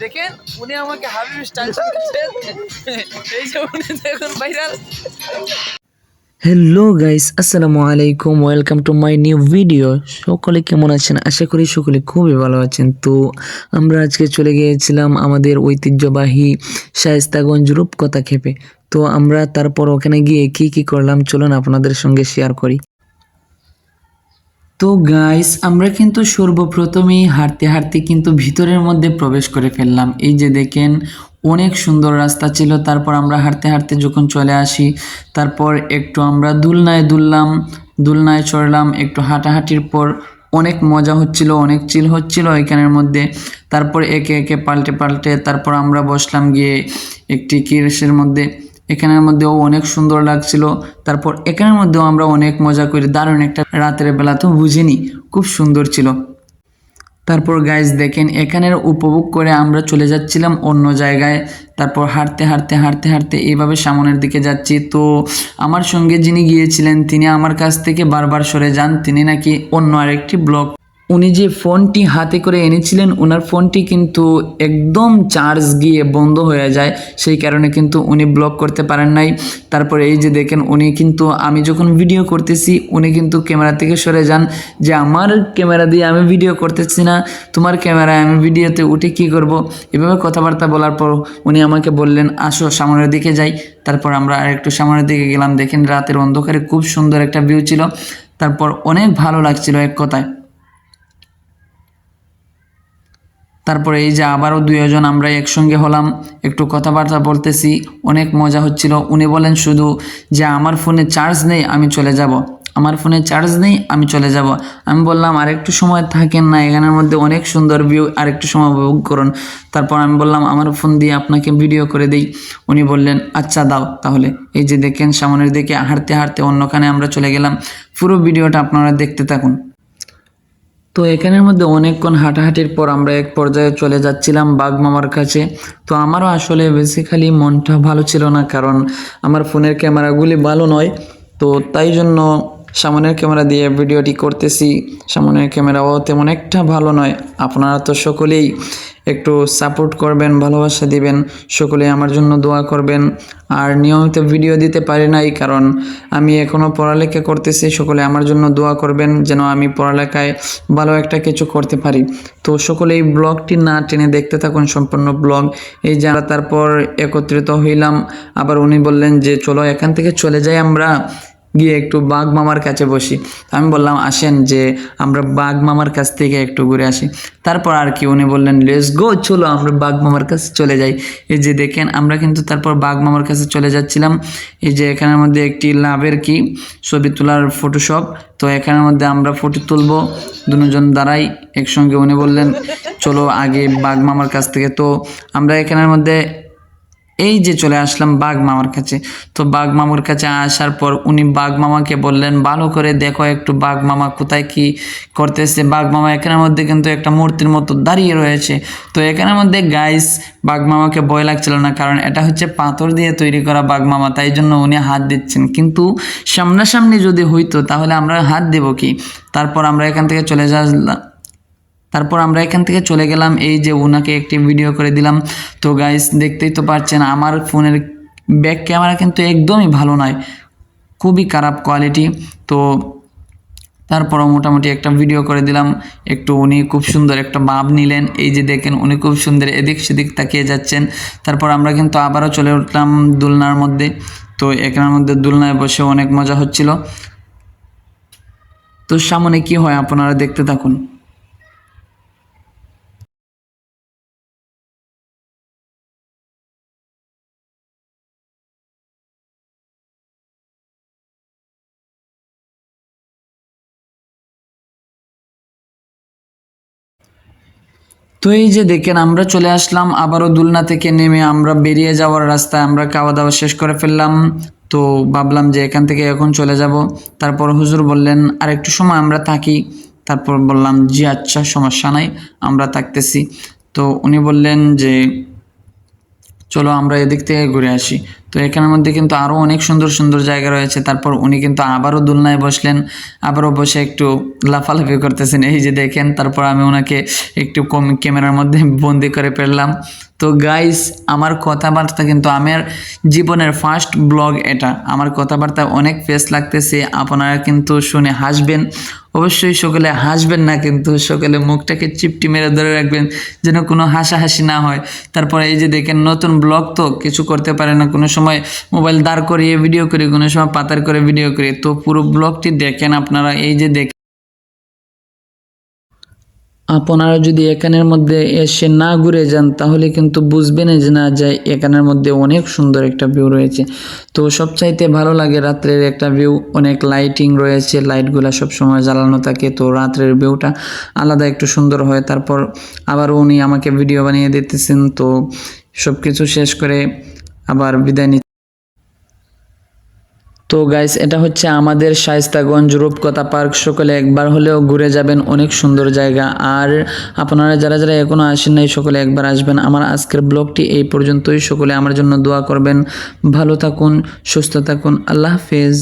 দেখেন উনি আমাকে হাবিব স্টাইল শিখাচ্ছেন। এই যে উনি দেখুন ভাইরাল। হ্যালো গাইস, আসসালামু আলাইকুম, welcome to my new video. সকলে কেমন আছেন? আশা করি সকলে খুবই ভালো আছেন। তো আমরা আজকে চলে গিয়েছিলাম আমাদের ঐতিহ্যবাহী শায়েস্তাগঞ্জ রূপকথা খেপে। তো আমরা তারপর ওখানে গিয়ে কি কি করলাম চলুন আপনাদের সঙ্গে শেয়ার করি। তো গাইস, আমরা কিন্তু সর্বপ্রথমেই হাঁটতে হাঁটতে কিন্তু ভিতরের মধ্যে প্রবেশ করে ফেললাম। এই যে দেখেন অনেক সুন্দর রাস্তা ছিল। তারপর আমরা হাঁটতে হাঁটতে যখন চলে আসি, তারপর একটু আমরা দুলনায় দুললাম, দুলনায় চড়লাম। একটু হাঁটাহাঁটির পর অনেক মজা হচ্ছিল, অনেক চিল হচ্ছিল এখানের মধ্যে। তারপর একে একে পাল্টে পাল্টে তারপর আমরা বসলাম গিয়ে একটি কিরসের মধ্যে। এখানের মধ্যেও অনেক সুন্দর লাগছিল। তারপর এখানের মধ্যেও আমরা অনেক মজা করি, দারুণ একটা রাতের বেলা তো বুঝিনি, খুব সুন্দর ছিল। তারপর গাইজ দেখেন এখানের উপভোগ করে আমরা চলে যাচ্ছিলাম অন্য জায়গায়। তারপর হাঁটতে হাঁটতে হাঁটতে হাঁটতে এইভাবে সামনের দিকে যাচ্ছি। তো আমার সঙ্গে যিনি গিয়েছিলেন তিনি আমার কাছ থেকে বারবার সরে যান, তিনি নাকি অন্য আরেকটি ব্লগ। উনি যে ফোনটি হাতে করে এনেছিলেন ওনার ফোনটি কিন্তু একদম চার্জ গিয়ে বন্ধ হয়ে যায়, সেই কারণে কিন্তু উনি ব্লগ করতে পারেন নাই। তারপরে এই যে দেখেন উনি কিন্তু, আমি যখন ভিডিও করতেছি উনি কিন্তু ক্যামেরা থেকে সরে যান, যে আমার ক্যামেরা দিয়ে আমি ভিডিও করতেছি না, তোমার ক্যামেরায় আমি ভিডিওতে উঠে কি করব। এভাবে কথাবার্তা বলার পর উনি আমাকে বললেন আসো সামনের দিকে যাই। তারপর আমরা আরেকটু সামনের দিকে গেলাম। দেখেন রাতের অন্ধকারে খুব সুন্দর একটা ভিউ ছিল। তারপর অনেক ভালো লাগছিল এক কথায়। তারপরে এই যে আবারও দুইজন আমরা একসঙ্গে হলাম, একটু কথাবার্তা বলতেছি, অনেক মজা হচ্ছিল। উনি বলেন শুধু যে আমার ফোনে চার্জ নেই, আমি চলে যাব, আমার ফোনে চার্জ নেই, আমি চলে যাব। আমি বললাম আরেকটু সময় থাকেন না, এখানের মধ্যে অনেক সুন্দর ভিউ, আরেকটু সময় উপভোগ করুন। তারপর আমি বললাম আমার ফোন দিয়ে আপনাকে ভিডিও করে দিই। উনি বললেন আচ্ছা দাও তাহলে। এই যে দেখেন সামনের দিকে হাঁটতে হাঁটতে অন্যখানে আমরা চলে গেলাম। পুরো ভিডিওটা আপনারা দেখতে থাকুন। তো এখানের মধ্যে অনেকক্ষণ হাঁটাহাঁটির পর আমরা এক পর্যায়ে চলে যাচ্ছিলাম বাঘ মামার কাছে। তো আমারও আসলে বেসিক্যালি মনটা ভালো ছিল না, কারণ আমার ফোনের ক্যামেরাগুলি ভালো নয়। তো তাই জন্য সামনের ক্যামেরা দিয়ে ভিডিওটি করতেছি। সামনের ক্যামেরাও তেমন একটা ভালো নয়। আপনারা তো সকলেই একটু সাপোর্ট করবেন, ভালোবাসা দিবেন, সকলে আমার জন্য দোয়া করবেন। আর নিয়মিত ভিডিও দিতে পারি নাই কারণ আমি এখনও পড়ালেখা করতেছি। সকলে আমার জন্য দোয়া করবেন যেন আমি পড়ালেখায় ভালো একটা কিছু করতে পারি। তো সকলে এই ব্লগটি না টেনে দেখতে থাকুন সম্পূর্ণ ব্লগ। এই যে আমরা তারপর একত্রিত হইলাম, আবার উনি বললেন যে চলো এখান থেকে চলে যাই, আমরা গিয়ে একটু বাঘ মামার কাছে বসি। আমি বললাম আসেন যে আমরা বাঘ মামার কাছ থেকে একটু ঘুরে আসি। তারপর আর কি উনি বললেন লেটস গো, চলো আমরা বাঘ মামার কাছে চলে যাই। এই যে দেখেন আমরা কিন্তু তারপর বাঘ মামার কাছে চলে যাচ্ছিলাম। এই যে এখানের মধ্যে একটি লাভের কি ছবি তোলার ফটোশপ। তো এখানের মধ্যে আমরা ফটো তুলবো, দুজন দাঁড়াই একসঙ্গে। উনি বললেন চলো আগে বাঘ মামার কাছ থেকে। তো আমরা এখানের মধ্যে এই যে চলে আসলাম বাঘ মামার কাছে। তো বাঘ মামার কাছে আসার পর উনি বাঘ মামাকে বললেন ভালো করে দেখো একটু বাঘ মামা কোথায় কি করতেছে। বাঘ মামা এখানের মধ্যে কিন্তু একটা মূর্তির মতো দাঁড়িয়ে রয়েছে। তো এখানের মধ্যে গাইস বাঘ মামাকে ভয় লাগছিল না, কারণ এটা হচ্ছে পাথর দিয়ে তৈরি করা বাঘ মামা, তাই জন্য উনি হাত দিচ্ছেন। কিন্তু সামনাসামনি যদি হইতো তাহলে আমরা হাত দেব কি। তারপর আমরা এখান থেকে চলে গেলাম। এই যে ওনাকে একটি ভিডিও করে দিলাম। তো গাইস দেখতেই তো পাচ্ছেন আমার ফোনের ব্যাক ক্যামেরা কিন্তু একদমই ভালো নয়, খুবই খারাপ কোয়ালিটি। তো তারপরও মোটামুটি একটা ভিডিও করে দিলাম একটু। উনি খুব সুন্দর একটা ভাব নিলেন। এই যে দেখেন উনি খুব সুন্দর এদিক সেদিক তাকিয়ে যাচ্ছেন। তারপর আমরা কিন্তু আবারও চলে উঠলাম দোলনার মধ্যে। তো এখানের মধ্যে দোলনায় বসে অনেক মজা হচ্ছিল। তো সামনে কি হয় আপনারা দেখতে থাকুন। তো এই যে দেখেন আমরা চলে আসলাম আবারও দোলনা থেকে নেমে আমরা বেরিয়ে যাওয়ার রাস্তায়। আমরা খাওয়া দাওয়া শেষ করে ফেললাম। তো ভাবলাম যে এখান থেকে এখন চলে যাব। তারপর হুজুর বললেন আর একটু সময় আমরা থাকি। তারপর বললাম জি আচ্ছা সমস্যা নাই, আমরা থাকতেছি। তো উনি বললেন যে চলো আমরা এদিক থেকে ঘুরে আসি। তো এখানের মধ্যে কিন্তু আরও অনেক সুন্দর সুন্দর জায়গা রয়েছে। তারপর উনি কিন্তু আবারও দোলনায় বসলেন, আবারও বসে একটু লাফালাফি করতেছেন, এই যে দেখেন। তারপর আমি ওনাকে একটু কম ক্যামেরার মধ্যে বন্দি করে ফেললাম। তো গাইস, আমার কথাবার্তা কিন্তু আমার জীবনের ফার্স্ট ব্লগ এটা। আমার কথাবার্তা অনেক ফেস লাগতেছে, আপনারা কিন্তু শুনে হাসবেন। অবশ্যই সকলে হাসবেন না, কিন্তু সকলে মুখটাকে চিপটি মেরে ধরে রাখবেন যেন কোনো হাসাহাসি না হয়। তারপরে এই যে দেখেন, নতুন ব্লগ তো কিছু করতে পারে না, কোনো সময় মোবাইল দাঁড় করিয়ে ভিডিও করি, কোনো সময় পাতার করে ভিডিও করি। তো পুরো ব্লগটি দেখেন আপনারা। এই যে দেখেন, আপনারা যদি এখানের মধ্যে এসে না ঘুরে যান তাহলে কিন্তু বুঝবেন যে না যে এখানের মধ্যে অনেক সুন্দর একটা ভিউ রয়েছে। তো সবচাইতে ভালো লাগে রাত্রের একটা ভিউ, অনেক লাইটিং রয়েছে, লাইটগুলো সবসময় জ্বালানো থাকে, তো রাত্রের ভিউটা আলাদা একটু সুন্দর হয়। তারপর আবার উনি আমাকে ভিডিও বানিয়ে দিতেছেন। তো সব কিছু শেষ করে আবার বিদায় নিচ্ছি। তো গাইস, এটা হচ্ছে আমাদের শায়েস্তাগঞ্জ রূপকথা পার্ক। সকলে একবার হলেও ঘুরে যাবেন, অনেক সুন্দর জায়গা। আর আপনারা যারা যারা এখনো আসেন নাই সকলে একবার আসবেন। আমার আজকের ব্লগটি এই পর্যন্তই। সকলে আমার জন্য দোয়া করবেন। ভালো থাকুন, সুস্থ থাকুন। আল্লাহ হাফেজ।